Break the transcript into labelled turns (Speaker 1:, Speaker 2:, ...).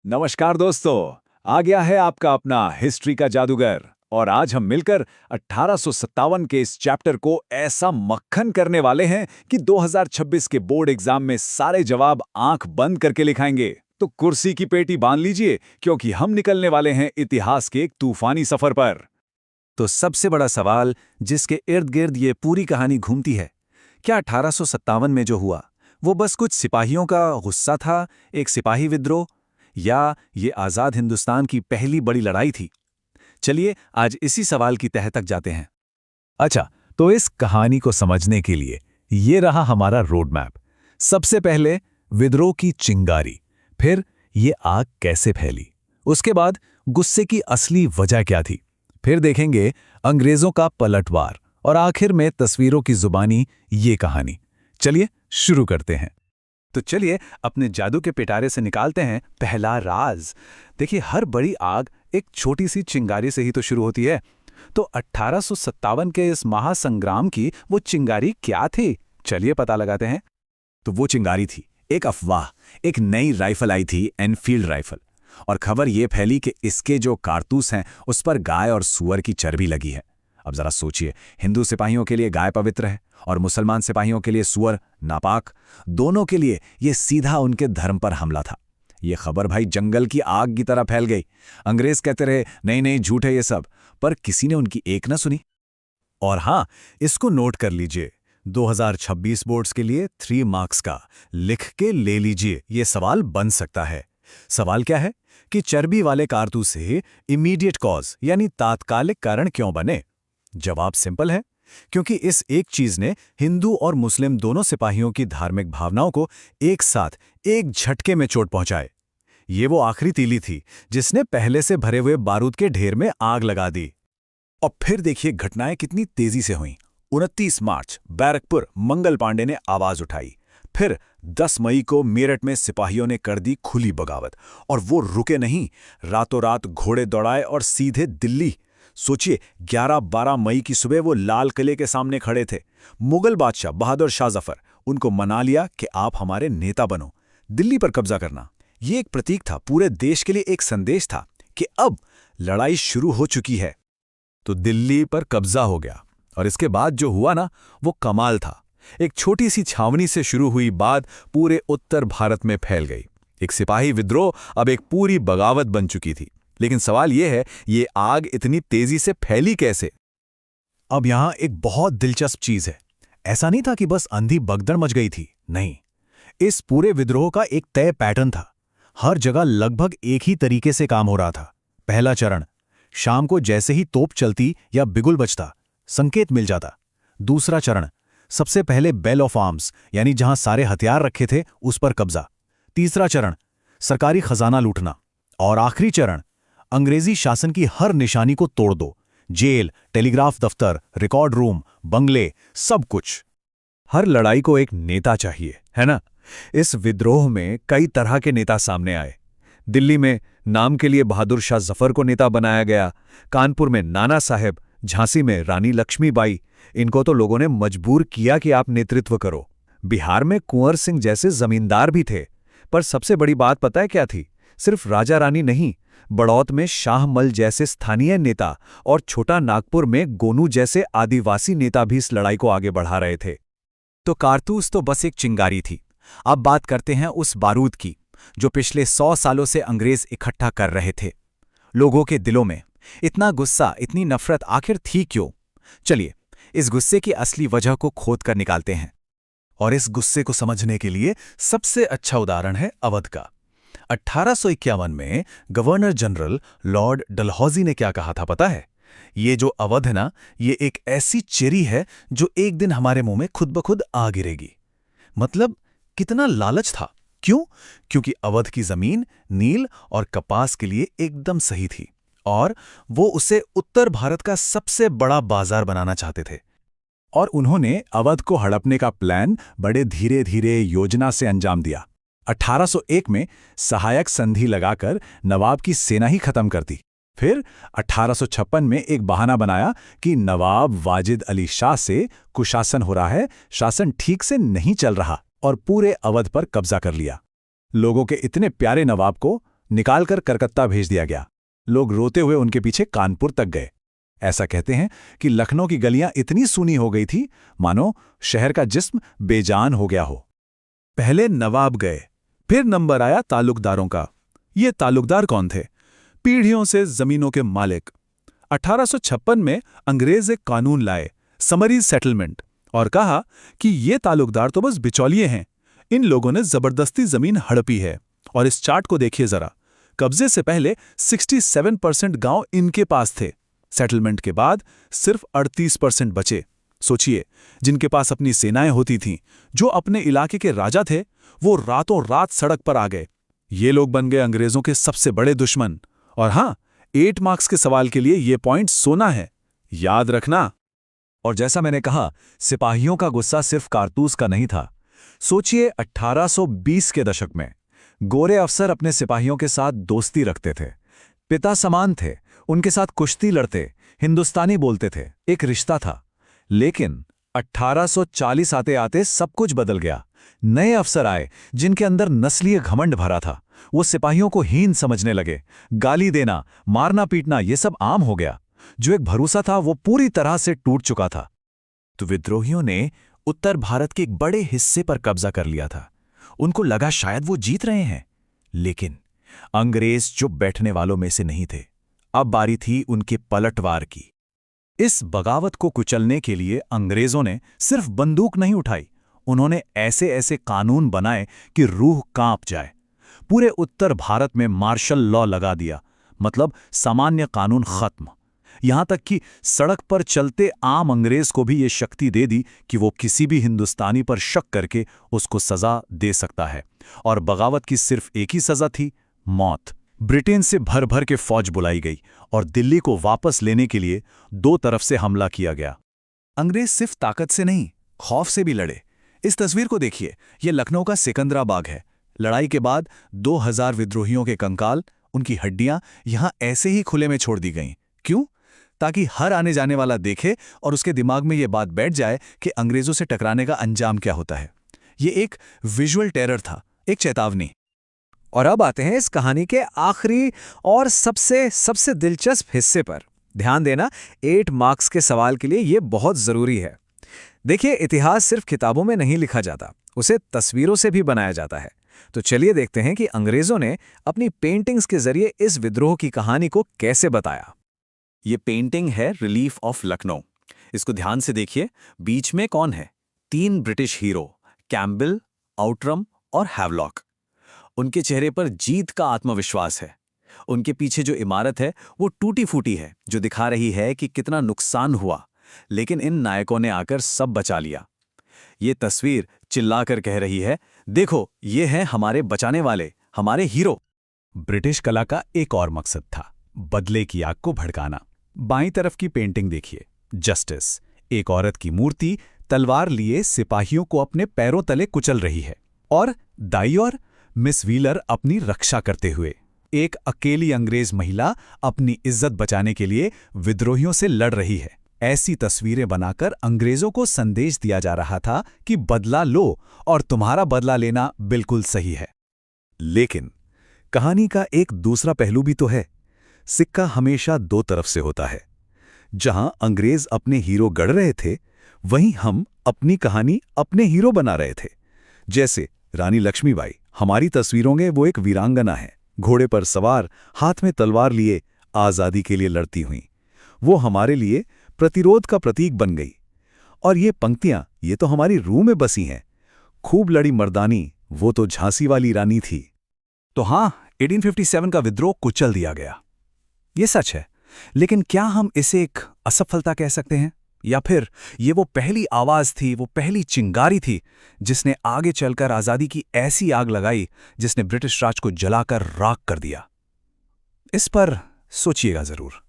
Speaker 1: नमस्कार दोस्तों। आ गया है आपका अपना हिस्ट्री का जादूगर और आज हम मिलकर 1857 के इस चैप्टर को ऐसा मक्खन करने वाले हैं कि 2026 के बोर्ड एग्जाम में सारे जवाब आंख बंद करके लिखाएंगे। तो कुर्सी की पेटी बांध लीजिए क्योंकि हम निकलने वाले हैं इतिहास के एक तूफानी सफर पर।
Speaker 2: तो सबसे बड़ा सवाल जिसके इर्द गिर्द ये पूरी कहानी घूमती है, क्या 1857 में जो हुआ वो बस कुछ सिपाहियों का गुस्सा था, एक सिपाही विद्रोह, या ये आज़ाद हिंदुस्तान की पहली बड़ी लड़ाई थी? चलिए आज इसी सवाल की तह तक जाते हैं।
Speaker 3: अच्छा, तो इस कहानी को समझने के लिए ये रहा हमारा रोड मैप। सबसे पहले विद्रोह की चिंगारी, फिर ये आग कैसे फैली, उसके बाद गुस्से की असली वजह क्या थी, फिर देखेंगे अंग्रेजों का पलटवार और आखिर में तस्वीरों की जुबानी ये कहानी। चलिए शुरू करते हैं।
Speaker 2: तो चलिए अपने जादू के पिटारे से निकालते हैं पहला राज। देखिए, हर बड़ी आग एक छोटी सी चिंगारी से ही तो शुरू होती है। तो 1857 के इस महासंग्राम की वो चिंगारी क्या थी, चलिए पता लगाते हैं।
Speaker 3: तो वो चिंगारी थी एक अफवाह। एक नई राइफल आई थी, एनफील्ड राइफल, और खबर ये फैली कि इसके जो कारतूस हैं उस पर गाय और सूअर की चर्बी लगी है। अब जरा सोचिए, हिंदू सिपाहियों के लिए गाय पवित्र है और मुसलमान सिपाहियों के लिए सूअर नापाक। दोनों के लिए ये सीधा उनके धर्म पर हमला था। ये खबर भाई जंगल की आग की तरह फैल गई। अंग्रेज कहते रहे नहीं नहीं झूठ है ये सब, पर किसी ने उनकी एक न सुनी। और हाँ, इसको नोट कर लीजिए, 2026 बोर्ड्स के लिए 3 मार्क्स का लिख के ले लीजिए। ये सवाल बन सकता है। सवाल क्या है कि चर्बी वाले कारतूस से इमीडिएट कॉज यानी तात्कालिक कारण क्यों बने? जवाब सिंपल है, क्योंकि इस एक चीज ने हिंदू और मुस्लिम दोनों सिपाहियों की धार्मिक भावनाओं को एक साथ एक झटके में चोट पहुंचाए। ये वो आखिरी तीली थी जिसने पहले से भरे हुए बारूद के ढेर में आग लगा दी। और फिर देखिए घटनाएं कितनी तेजी से हुईं। 29 मार्च बैरकपुर मंगल पांडे ने आवाज उठाई। फिर 10 मई को मेरठ में सिपाहियों ने कर दी खुली बगावत, और वो रुके नहीं, रातों रात घोड़े दौड़ाए और सीधे दिल्ली। सोचिए, 11-12 मई की सुबह वो लाल किले के सामने खड़े थे। मुगल बादशाह बहादुर शाह जफर उनको मना लिया कि आप हमारे नेता बनो, दिल्ली पर कब्जा करना। ये एक प्रतीक था, पूरे देश के लिए एक संदेश था कि अब लड़ाई शुरू हो चुकी है। तो दिल्ली पर कब्जा हो गया, और इसके बाद जो हुआ ना, वो कमाल था। एक छोटी सी छावनी से शुरू हुई बात पूरे उत्तर भारत में फैल गई। एक सिपाही विद्रोह अब एक पूरी बगावत बन चुकी थी। लेकिन सवाल यह है, ये आग इतनी तेजी से फैली कैसे? अब यहां एक बहुत दिलचस्प चीज है। ऐसा नहीं था कि बस अंधी भगदड़ मच गई थी, नहीं। इस पूरे विद्रोह का एक तय पैटर्न था। हर जगह लगभग एक ही तरीके से काम हो रहा था। पहला चरण, शाम को जैसे ही तोप चलती या बिगुल बजता, संकेत मिल जाता। दूसरा चरण, सबसे पहले बेल ऑफ आर्म्स यानी जहां सारे हथियार रखे थे उस पर कब्जा। तीसरा चरण, सरकारी खजाना लूटना। और आखिरी चरण, अंग्रेजी शासन की हर निशानी को तोड़ दो। जेल, टेलीग्राफ दफ्तर, रिकॉर्ड रूम, बंगले, सब कुछ। हर लड़ाई को एक नेता चाहिए, है ना? इस विद्रोह में कई तरह के नेता सामने आए। दिल्ली में नाम के लिए बहादुर शाह जफर को नेता बनाया गया, कानपुर में नाना साहेब, झांसी में रानी लक्ष्मीबाई। इनको तो लोगों ने मजबूर किया कि आप नेतृत्व करो। बिहार में कुंवर सिंह जैसे जमींदार भी थे। पर सबसे बड़ी बात पता है क्या थी? सिर्फ राजा रानी नहीं, बड़ौत में शाहमल जैसे स्थानीय नेता और छोटा नागपुर में गोनू जैसे आदिवासी नेता भी इस लड़ाई को आगे बढ़ा रहे थे। तो कारतूस तो बस एक चिंगारी थी। अब बात करते हैं उस बारूद की जो पिछले 100 सालों से अंग्रेज इकट्ठा कर रहे थे। लोगों के दिलों में इतना गुस्सा, इतनी नफरत आखिर थी क्यों? चलिए इस गुस्से की असली वजह को खोद कर निकालते हैं। और इस गुस्से को समझने के लिए सबसे अच्छा उदाहरण है अवध का। 1851 में गवर्नर जनरल लॉर्ड डलहौजी ने क्या कहा था पता है? ये जो अवध है ना, ये एक ऐसी चेरी है जो एक दिन हमारे मुंह में खुद ब खुद आ गिरेगी। मतलब कितना लालच था। क्यों? क्योंकि अवध की जमीन नील और कपास के लिए एकदम सही थी, और वो उसे उत्तर भारत का सबसे बड़ा बाजार बनाना चाहते थे। और उन्होंने अवध को हड़पने का प्लान बड़े धीरे धीरे योजना से अंजाम दिया। 1801 में सहायक संधि लगाकर नवाब की सेना ही खत्म कर दी। फिर 1856 में एक बहाना बनाया कि नवाब वाजिद अली शाह से कुशासन हो रहा है, शासन ठीक से नहीं चल रहा, और पूरे अवध पर कब्जा कर लिया। लोगों के इतने प्यारे नवाब को निकालकर कलकत्ता भेज दिया गया। लोग रोते हुए उनके पीछे कानपुर तक गए। ऐसा कहते हैं कि लखनऊ की गलियां इतनी सूनी हो गई थी मानो शहर का जिस्म बेजान हो गया हो।
Speaker 2: पहले नवाब गए, फिर नंबर आया तालुकदारों का। ये तालुकदार कौन थे? पीढ़ियों से जमीनों के मालिक। 1856 में अंग्रेज एक कानून लाए, समरी सेटलमेंट, और कहा कि ये तालुकदार तो बस बिचौलिए हैं, इन लोगों ने जबरदस्ती जमीन हड़पी है। और इस चार्ट को देखिए जरा, कब्जे से पहले 67% गांव इनके पास थे, सेटलमेंट के बाद सिर्फ 38% बचे। सोचिए, जिनके पास अपनी सेनाएं होती थीं, जो अपने इलाके के राजा थे, वो रातों रात सड़क पर आ गए। ये लोग बन गए अंग्रेजों के सबसे बड़े दुश्मन। और हां, 8 मार्क्स के सवाल के लिए ये पॉइंट सोना है, याद रखना।
Speaker 1: और जैसा मैंने कहा, सिपाहियों का गुस्सा सिर्फ कारतूस का नहीं था। सोचिए 1820 के दशक में गोरे अफसर अपने सिपाहियों के साथ दोस्ती रखते थे, पिता समान थे, उनके साथ कुश्ती लड़ते, हिंदुस्तानी बोलते थे, एक रिश्ता था। लेकिन 1840 आते आते सब कुछ बदल गया। नए अफसर आए जिनके अंदर नस्लीय घमंड भरा था। वो सिपाहियों को हीन समझने लगे, गाली देना, मारना पीटना ये सब आम हो गया। जो एक भरोसा था वो पूरी तरह से टूट चुका था।
Speaker 3: तो विद्रोहियों ने उत्तर भारत के एक बड़े हिस्से पर कब्जा कर लिया था। उनको लगा शायद वो जीत रहे हैं, लेकिन अंग्रेज चुप बैठने वालों में से नहीं थे। अब बारी थी उनके पलटवार की। इस बगावत को कुचलने के लिए अंग्रेजों ने सिर्फ बंदूक नहीं उठाई, उन्होंने ऐसे ऐसे कानून बनाए कि रूह कांप जाए। पूरे उत्तर भारत में मार्शल लॉ लगा दिया, मतलब सामान्य कानून खत्म। यहां तक कि सड़क पर चलते आम अंग्रेज को भी ये शक्ति दे दी कि वो किसी भी हिंदुस्तानी पर शक करके उसको सजा दे सकता है। और बगावत की सिर्फ एक ही सजा थी, मौत। ब्रिटेन से भर भर के फौज बुलाई गई और दिल्ली को वापस लेने के लिए 2 तरफ से हमला किया गया। अंग्रेज सिर्फ ताकत से नहीं, खौफ से भी लड़े। इस तस्वीर को देखिए, यह लखनऊ का सिकंदराबाग है। लड़ाई के बाद 2000 विद्रोहियों के कंकाल, उनकी हड्डियां यहां ऐसे ही खुले में छोड़ दी गईं। क्यों? ताकि हर आने जाने वाला देखे और उसके दिमाग में यह बात बैठ जाए कि अंग्रेजों से टकराने का अंजाम क्या होता है। ये एक विजुअल टेरर था, एक चेतावनी।
Speaker 4: और अब आते हैं इस कहानी के आखिरी और सबसे दिलचस्प हिस्से पर। ध्यान देना, 8 मार्क्स के सवाल के लिए ये बहुत ज़रूरी है। देखिए, इतिहास सिर्फ किताबों में नहीं लिखा जाता, उसे तस्वीरों से भी बनाया जाता है। तो चलिए देखते हैं कि अंग्रेजों ने अपनी पेंटिंग्स के जरिए इस विद्रोह की कहानी को कैसे बताया।
Speaker 3: ये पेंटिंग है रिलीफ ऑफ लखनऊ। इसको ध्यान से देखिए, बीच में कौन है? 3 ब्रिटिश हीरो, कैम्पबेल, आउटरम और हैवलॉक। उनके चेहरे पर जीत का आत्मविश्वास है। उनके पीछे जो इमारत है वो टूटी फूटी है, जो दिखा रही है कि कितना नुकसान हुआ, लेकिन इन नायकों ने आकर सब बचा लिया। ये तस्वीर चिल्लाकर कह रही है, देखो ये हैं हमारे बचाने वाले, हमारे हीरो। ब्रिटिश कला का एक और मकसद था, बदले की आग को भड़काना। बाईं तरफ की पेंटिंग देखिए, जस्टिस। एक औरत की मूर्ति तलवार लिए सिपाहियों को अपने पैरों तले कुचल रही है, और दाईं ओर मिस व्हीलर अपनी रक्षा करते हुए। एक अकेली अंग्रेज महिला अपनी इज्जत बचाने के लिए विद्रोहियों से लड़ रही है। ऐसी तस्वीरें बनाकर अंग्रेजों को संदेश दिया जा रहा था कि बदला लो और तुम्हारा बदला लेना बिल्कुल सही है। लेकिन कहानी का एक दूसरा पहलू भी तो है। सिक्का हमेशा 2 तरफ से होता है। जहां अंग्रेज अपने हीरो गढ़ रहे थे, वहीं हम अपनी कहानी अपने हीरो बना रहे थे। जैसे रानी लक्ष्मीबाई, हमारी तस्वीरों में वो एक वीरांगना है, घोड़े पर सवार, हाथ में तलवार लिए आज़ादी के लिए लड़ती हुई। वो हमारे लिए प्रतिरोध का प्रतीक बन गई। और ये पंक्तियां, ये तो हमारी रूह में बसी हैं। खूब लड़ी मर्दानी, वो तो झांसी वाली रानी थी। तो हां, 1857 का विद्रोह कुचल दिया गया, ये सच है। लेकिन क्या हम इसे एक असफलता कह सकते हैं? या फिर ये वो पहली आवाज थी, वो पहली चिंगारी थी जिसने आगे चलकर आज़ादी की ऐसी आग लगाई जिसने ब्रिटिश राज को जलाकर राख कर दिया? इस पर सोचिएगा जरूर।